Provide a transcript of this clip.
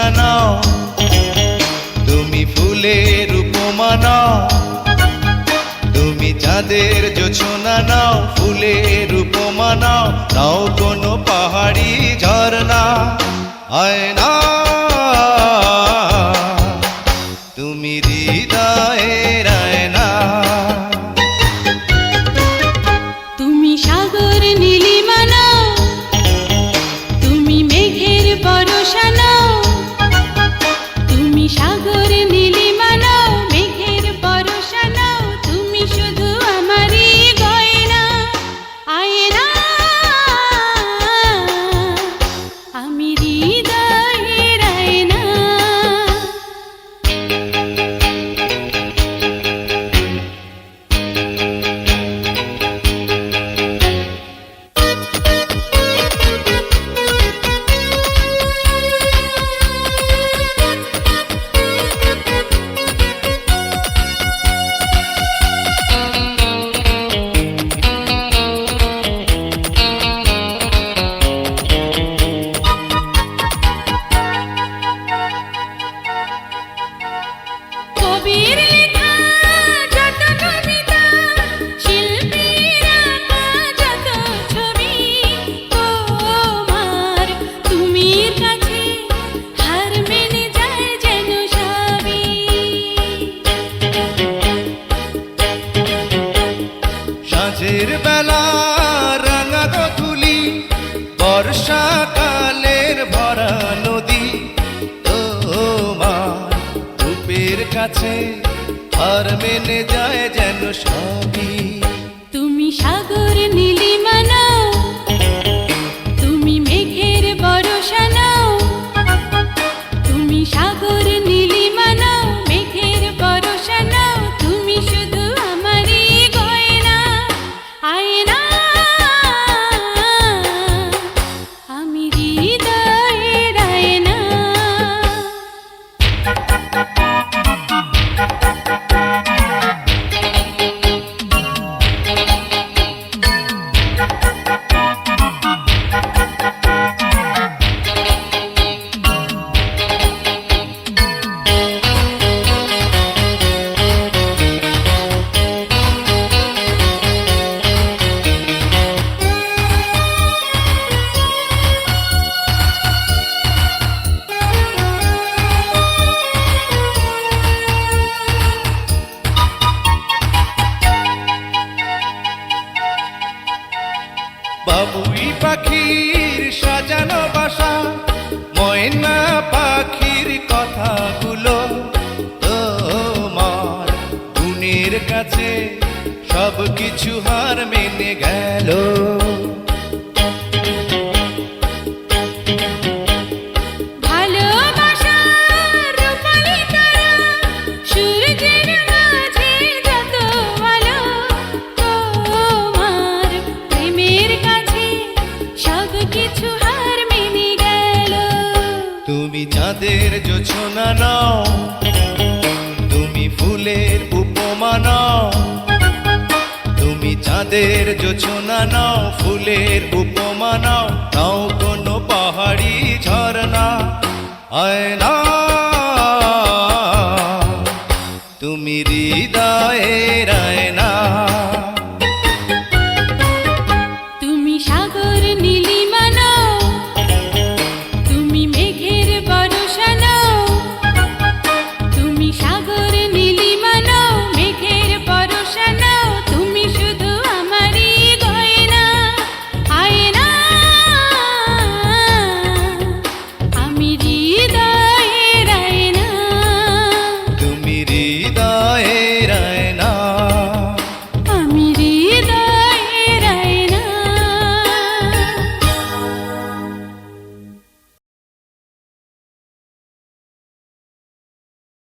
জোছনা নাও, তুমি ফুলের উপমা নাও, তুমি চাঁদের জোছনা নাও, ফুলের উপমা নাও, নাও কোনো পাহাড়ি ঝরনা। আয়না তুমি হৃদয়ের আয়না। তুমি সাগর নীলিমা নাও, তুমি মেঘের বরষা নাও, তুমি সাগর নীলিমা নাও, মেঘের বরষা নাও, তুমি শুধু আমারই গয়না। আয়না আমি হৃদয়ের আয়না। কবির লেখা যত কবিতা, শিল্পীর আঁকা যত ছবি, তোমার তুমির কাছে হার মেনে যায় যেন সবই। সাঁঝের বেলা রাঙা গধূলি, বর্ষাকালের ভরা নদী, তোমার রূপের কাছে হার মেনে যায় যেন সবই। তুমি সাগর নীলিমা নাও, তুমি মেঘের বরষা নাও, তুমি সাগর নীলিমা নাও, মেঘের বরষা নাও, তুমি শুধু আমারই গয়না। আয়না আমি হৃদয়ের আয়না। বাবুই পাখির সাজানো বাসা, ময়না পাখির কথাগুলো, তোমার গুণের কাছে সব কিছু হার মেনে গেল। ভালোবাসার রূপালি তারা, সূর্যের মাঝে যত আলো, তোমার প্রেমের কাছে সব কিছু হার মেনে গেল। তুমি চাঁদের জোছনা নাও, তুমি ফুলের উপমা নাও, তুমি চাঁদের জোছনা নাও, ফুলের উপমা নাও, নাও কোনো পাহাড়ি ঝরনা। আয়না তুমি হৃদয়ের আয়না।